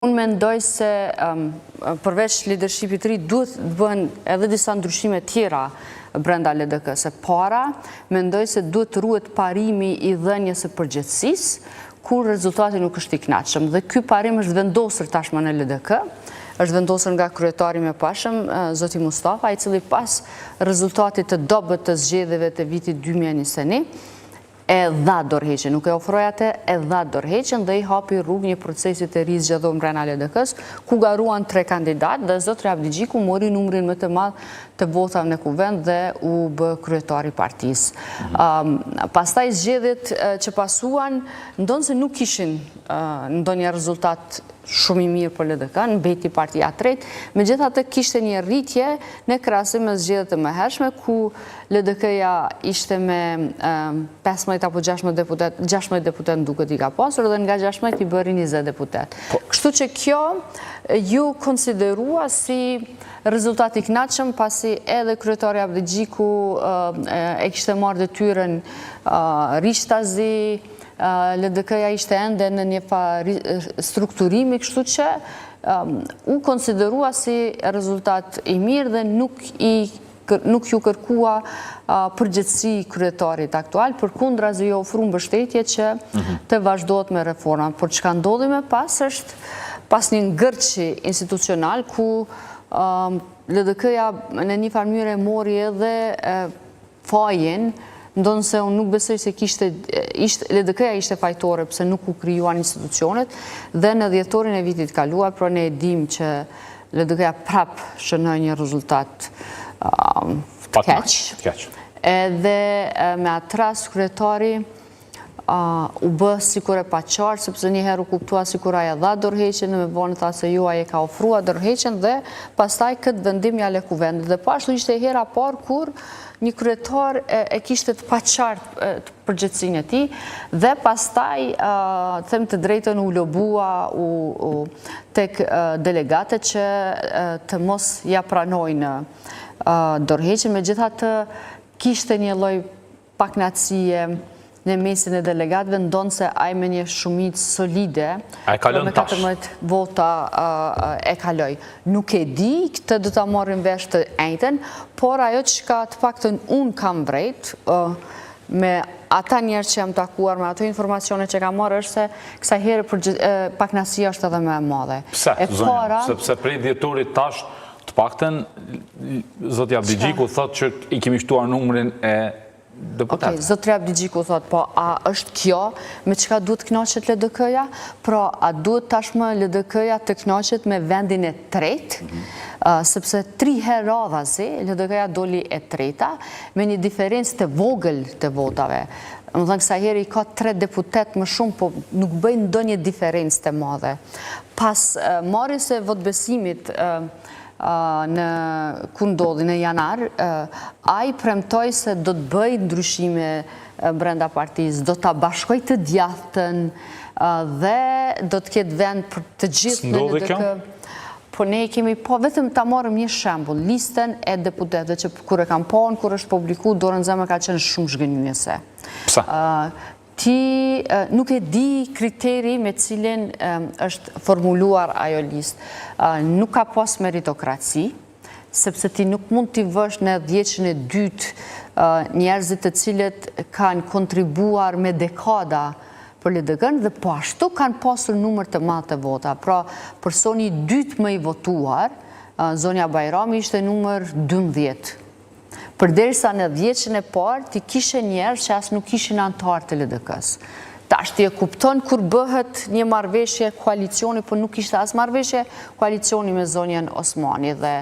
Unë mendoj se përveç leadershipit të ri duhet të bëhen edhe disa ndryshime tjera brenda LDK-s. E para, mendoj se duhet të ruhet parimi i dhënies së përgjegjësisë kur rezultati nuk është i kënaqshëm. Dhe ky parim është vendosur tashmë në LDK, është vendosur nga kryetari i mëparshëm, zoti Mustafa, i cili pas rezultatit të dobët të zgjedhjeve të vitit 2021 e dha dorëheqjen, nuk e ofroi atë, e dha dorëheqjen dhe i hapi rrugë një procesi të ri zgjedhor brenda LDK-s, ku garuan 3 kandidatë dhe zotri Abdigjiku mori numrin më të madh të votave në kuvend dhe u bë kryetari i partisë. Pastaj zgjedhjet që pasuan ndonse nuk kishin ndonjë rezultat shumë i mirë për LDK-n, mbeti partia e tretë, megjithatë kishte një rritje në krahasim me zgjedhjet e mëhershme ku LDK-ja ishte me 15 apo 16 deputet duket i ka pasur dhe nga 16 i bëri 20 deputet. Kështu që kjo ju konsiderua si rezultat i kënaqshëm pasi edhe kryetari Abdigjiku e kishte marrë detyrën rishtazi, LDK-ja ishte ende në një strukturimi, kështu që u konsiderua si rezultat i mirë dhe nuk ju kërkua përgjegjësi kryetarit aktual, përkundrazi ju ofru mbështetje që të vazhdohet me reforma. Por çka ndodhi më pas është pas një ngërçi institucional ku LDK-ja në një farë mënyrë mori edhe fajen, ndonse unë nuk besoj se LDK-ja ishte fajtore pëse nuk u krijuan institucionet dhe në dhjetorin e vitit kaluar, pra ne e dim që LDK-ja prap shënoi një rezultat të keq. Edhe me atë rast kryetari u bë sikur e paqartë, sepse një herë u kuptua sikur ai e dha dorëheqjen, me vonë tha se jo, ai e ka ofruar dorëheqjen dhe pastaj këtë vendim ja le kuvendit. Dhe po ashtu ishte hera e parë kur një kryetar e kishte të paqartë përgjegjësinë e tij dhe pastaj them të drejtën u lobua tek delegatët që të mos ja pranojnë dorëheqjen, megjithatë kishte një lloj pakënaqësie në mesin e delegatëve, ndonse ai me një shumicë solide, me 14 vota e kaloi. Nuk e di, këtë do ta marrim vesh të njëjtën, por ajo çka të paktën unë kam vrejt, me ata njerëz që jam takuar, me ato informacione që kam marrë, është se kësaj herë pakënaqësia është edhe më e madhe. Pse, zonja? Sepse prej dhjetorit tash, të paktën, zoti Abdigjiku thotë që i kemi shtuar numrin e deputetëve. Zotri Abdigjiku thotë, po a është kjo me çka duhet kënaqet LDK-ja? Pra, a duhet tashmë LDK-ja të kënaqet me vendin e tretë? Sepse 3 herë radhazi LDK-ja doli e treta me një diferencë të vogël të votave. Më thënë kësaj herë i ka 3 deputet më shumë, po nuk bëjnë ndonjë diferencë të madhe. Pas marrjes së votbesimit ku ndodhi në janar, ai premtoi se do të bëj ndryshime brenda partisë, do ta bashkoj të djathtën dhe do të ketë vend për të gjithë në LDK. Po ne kemi vetëm ta marrim një shembull, listën e deputetëve që kur e kam parë, kur është publikuar, dorën zemër ka qenë shumë zhgënjyese. Pse? Ti nuk e di kriteri me cilin është formuluar ajo listë. Nuk ka pas meritokraci, sepse ti nuk mund t'i vësh në 10-shën e dytë njerëzit të cilët kanë kontribuar me dekada për LDK-n dhe po ashtu kanë pasur numër të madh të vota. Pra, personi i dytë më i votuar, zonja Bajrami, ishte numër 12. Përderisa në 10-shën e parë, ti kishe njerëz që as nuk ishin antar të LDK-s. Tash ti e kupton kur bëhet një marrëveshje koalicioni, por nuk ishte as marrëveshje koalicioni me zonjën Osmani. Dhe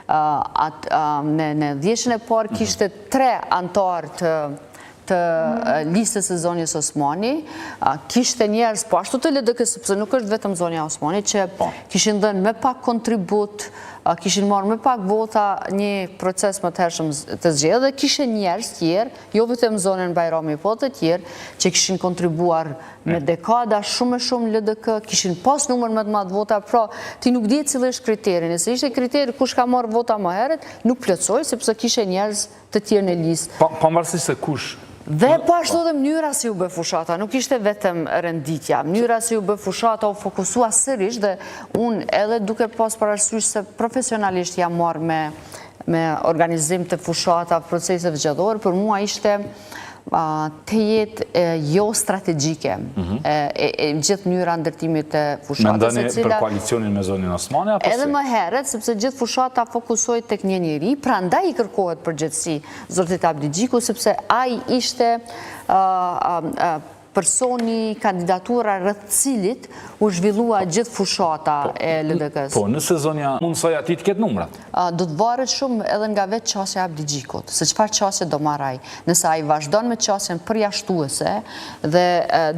në 10-shën e parë kishte 3 antar të listës e zonjës Osmani, kishte njerëz po ashtu të LDK-s, sepse nuk është vetëm zonja Osmani, që kishin dhënë me pak kontribut, kishin marrë me pak vota një proces më të hershëm të zgjedhjeve dhe kishin njerëz tjerë, jo vetëm zonën Bajrami, po të tjerë, që kishin kontribuar me dekada shumë LDK, kishin pas numër më të madh vota, pra ti nuk di cili është kriteri. Nëse ishte kriteri kush ka marrë vota më herët, nuk plotësoi sepse kishin njerëz të tjerë në listë. Pavarësisht se kush. Dhe po ashtu dhe mënyra si u bë fushata, nuk ishte vetëm renditja. Mënyra si u bë fushata u fokusua sërish dhe unë edhe duke pas parasysh se profesionalisht jam marrë me organizim të fushata, proceseve zgjedhore, për mua ishte të jetë jo strategjike gjithë mënyra ndërtimit të fushatës. Mendoni për koalicionin me zonin Osmani? Edhe më herët, sepse gjithë fushata fokusoj tek një njeri, prandaj I kërkohet përgjegjësi Zotit Abdi Gjiku, sepse ai ishte personi, kandidatura rreth cilit u zhvillua gjithë fushata e LDK-s. Po, nëse zonja mundësoj ati të ketë numrat? Do të varet shumë edhe nga vetë qasja Abdi Gjikut, se çfarë qasje do marraj. Nëse ai vazhdon me qasjen përjashtuese dhe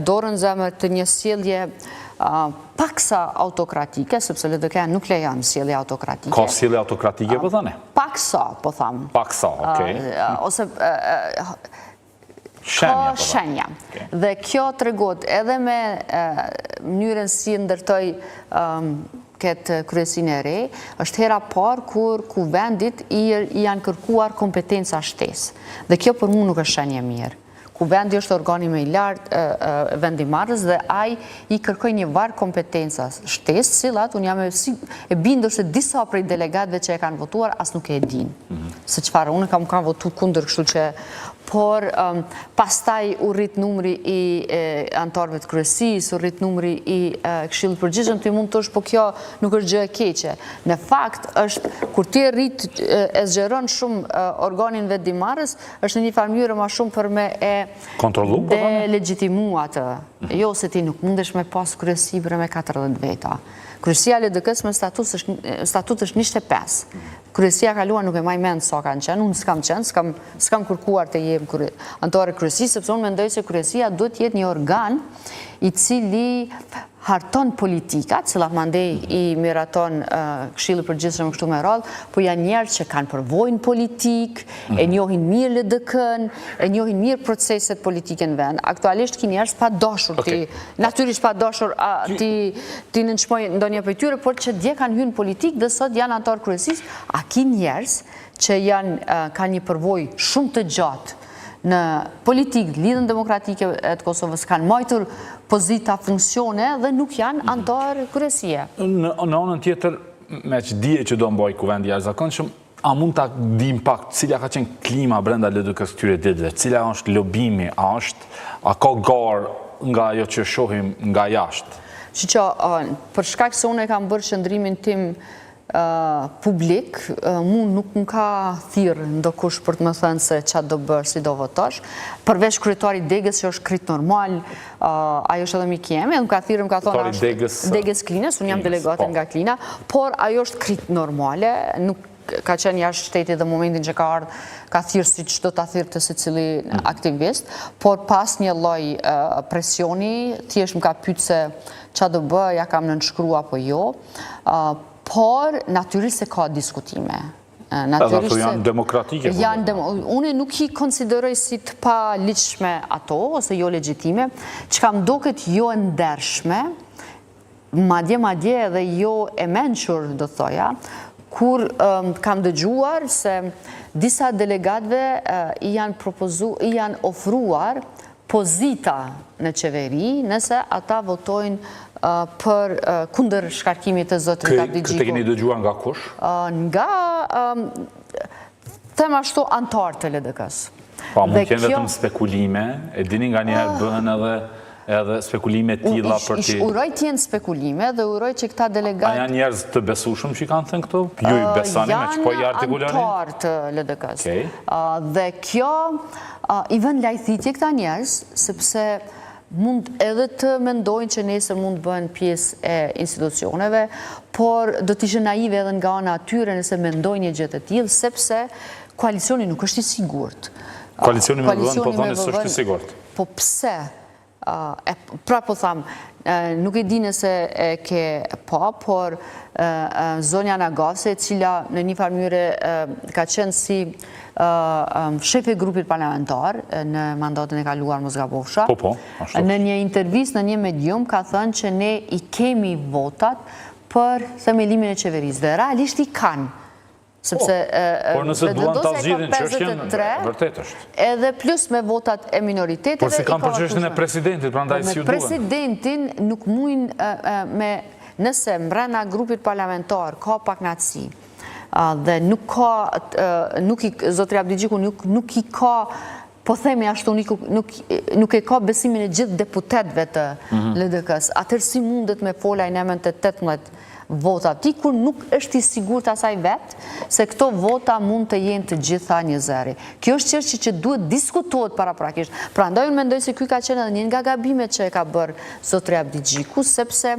dorën zemër të një sjellje paksa autokratike, sepse LDK nuk lejon sjellje autokratike. Ka sjellje autokratike, po thane? Paksa, po tham. Paksa, okej. Ose Shenja. Shenja. Dhe kjo tregot edhe me mënyrën si ndërtoi këtë kryesinë e re, është hera parë kur kuvendit I janë kërkuar kompetenca shtesë. Dhe kjo për mua nuk është shenjë mirë. Kuvendi është organi më I lartë vendimarrës dhe ai I kërkoi një varg kompetenca shtesë, cilat unë jam e bindur se disa prej delegatëve që e kanë votuar as nuk e dinë. Se çfarë, unë kam votuar kundër, kështu që por pastaj u rrit numri I anëtarëve të kryesisë, u rrit numri I Këshillit Përgjithshëm, ti mund të thosh, po kjo nuk është gjë e keqe. Në fakt është kur ti rrit e zgjeron shumë organin vendimarrës, është në një farë mënyrë më shumë për me e kontrollu legitimu atë. Jo se ti nuk mundesh me pas kryesi për me 40 veta. Kryesia e LDK-s me statut është 25. Kryesia kaluar nuk e maj mend sa kanë qenë, unë s'kam qenë, s'kam kërkuar të jem anëtare kryesisë, sepse unë mendoj se kryesia duhet jetë një organ I cili harton politikat, cilat mandej I miraton Këshilli Përgjithshëm kështu me radhë, po janë njerëz që kanë përvojën politik, e njohin mirë LDK-n, e njohin mirë proceset politike në vend. Aktualisht ki njerëz pa dashur, natyrisht pa dashur ti nënçmoj ndonjë prej tyre, por që dje kanë hyrë në politikë dhe sot janë anëtar kryesisë, a ki njerëz që kanë një përvojë shumë të gjatë në politikë, lidhjen demokratike e të Kosovës, kanë majtur pozita, funksione dhe nuk janë anëtar kryesie. Në anën tjetër, me që dije që do mbaj kuvendi jashtëzakonshëm, a mund ta dim pak cila ka qenë klima brenda LDK-s këtyre ditëve, cila është lobimi, a ka garë nga ajo që shohim nga jashtë? Që për shkak se unë e kam bërë qëndrimin tim publik, mu nuk më ka thirrë ndokush për të më thënë se çfarë do bërë, si do votosh. Përveç kryetari Degës që është krit normal, ajo është edhe mik jemi, më ka thirrë, më ka thonë Degës Klinës, unë jam delegate nga Klina, por ajo është krit normale, nuk ka qenë jashtë shtetit dhe momentin që ka ardhë, ka thirrë si që do të thirrë të secili aktivist, por pas një lloj presioni, thjesht më ka pyet se çfarë do bë, ja kam nënshkrua apo jo, por natyrisht se ka diskutime. Ato janë demokratike? Unë nuk I konsideroj si të pa ligjshme ato, ose jo legjitime, që kam doket jo e ndershme, madje edhe jo e mençur, do thoja, kur kam dëgjuar se disa delegatëve I janë ofruar pozita në qeveri nëse ata votojnë për kundër shkarkimit të zotit Abdi Gjiku. Këtë keni dëgjuar nga kush? Nga them ashtu antar të LDK-s. Pa, mund t'jenë vetëm spekulime, e dini nga njerë bëhen edhe spekulime tilla për ti... Uroj t'jenë spekulime dhe uroj që këta delegat... A janë njerëz të besueshëm që I kanë thënë këto? Ju I besani me që po I artikularin? Janë antar të LDK-s. Dhe kjo I vën lajthitje këta njerëz, sepse mund edhe të mendojnë që nesër mund bëhen pjesë e institucioneve, por do t'ishte naive edhe nga ana atyre nëse mendojnë një gjë të tillë, sepse koalicioni nuk është I sigurt. Koalicioni me vënd, po thonë se është I sigurt. Po pse? Pra po tham, nuk e di nëse e ke por zonja Nagase, e cila në një farë mënyrë ka qenë si shefi grupit parlamentar në mandatën e kaluar mos gabofsha. Në një intervistë në një medium ka thënë që ne I kemi votat për themelimin e qeverisë dhe realisht I kanë. Sepse por nëse duan ta zgjidhin çështjen, 53, vërtet është. edhe plus me votat e minoriteteve. Por si kanë për çështjen e presidentit, prandaj si u duan. Presidentin nuk mujnë me nëse mbrana grupit parlamentar ka paknaçi dhe nuk ka zotri Abdigjiku nuk i ka, po themi ashtu, nuk e ka besimin e gjithë deputetëve të LDK-s. Atëherë si mundet me folaj në emën të 18 vota ti, kur nuk është i sigurt asaj vetë, se këto vota mund të jenë të gjitha 1-0. Kjo është çështje që duhet diskutohet paraprakisht. Prandaj unë mendoj se ky ka qenë edhe një nga gabimet që e ka bërë zotri Abdigjiku, sepse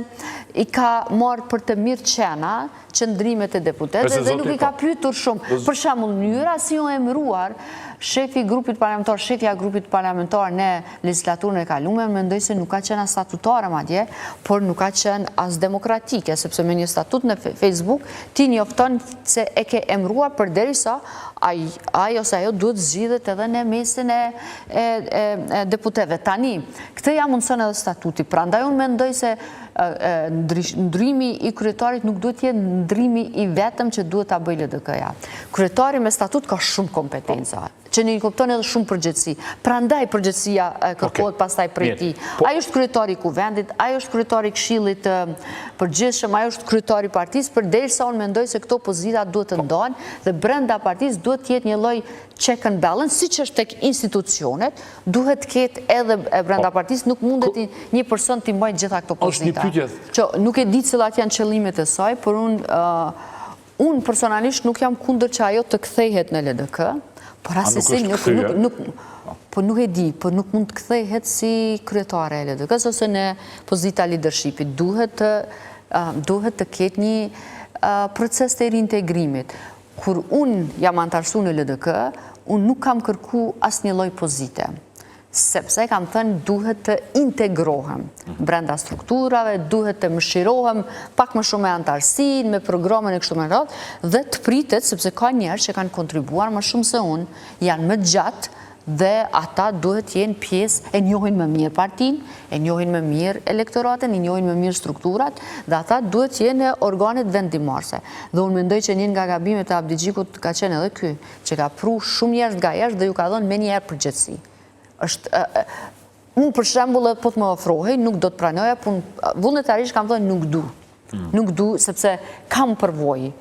i ka marrë për të mirë qena qëndrimet e deputetëve dhe nuk i ka pyetur shumë. Për shembull, mënyra si u emëruar shefja grupit parlamentar në legislaturën e kaluar, mendoj se nuk ka qenë as statutare madje, por nuk ka qenë as demokratike, sepse me një statut në Facebook ti njofton se e ke emëruar përderisa ai ose ajo duhet zgjidhet edhe në mesin e deputetëve. Tani, këtë ja mundson edhe statuti. Prandaj unë mendoj se ndrimi i kryetarit nuk duhet jetë ndrimi i vetëm që duhet ta bëjë LDK-ja. Kryetari me statut ka shumë kompetenca, që ne i kupton edhe shumë përgjegjësi. Prandaj përgjegjësia kërkohet pastaj prej tij. Ai është kryetari i kuvendit, ai është kryetari i këshillit të përgjithshëm, ai është kryetari i partisë, përderisa unë mendoj se këto pozita duhet të ndahen dhe brenda partisë duhet të jetë një lloj check and balance, siç është tek institucionet, duhet të ketë edhe brenda partisë, nuk mundet një person të mbajë gjitha këto pozita. Nuk e di cilat janë qëllimet e saj, por unë personalisht nuk jam kundër që ajo të kthehet në LDK, por asesi nuk e di, por nuk mund të kthehet si kryetare e LDK-s ose në pozita leadershipit. Duhet të ketë një proces të reintegrimit. Kur unë jam antarësu në LDK, unë nuk kam kërku asnjë lloj pozite, sepse kam thënë duhet të integrohem brenda strukturave, duhet të mëshirohem pak më shumë me antarësinë, me programin e kështu me radhë, dhe të pritet, sepse ka njerëz që kanë kontribuar më shumë se unë, janë më gjatë, dhe ata duhet jenë pjesë, e njohin më mirë partinë, e njohin më mirë elektoratin, e njohin më mirë strukturat, dhe ata duhet jenë organet vendimmarrëse. Dhe unë mendoj që një nga gabimet e Abdigjikut ka qenë edhe ky, që ka pru shumë njerëz nga jashtë dhe ju ka dhënë me një herë përgjegjësi. Unë për shembull po të më ofrohej, nuk do të pranoja, vullnetarisht kam thënë nuk du, sepse kam përvojë.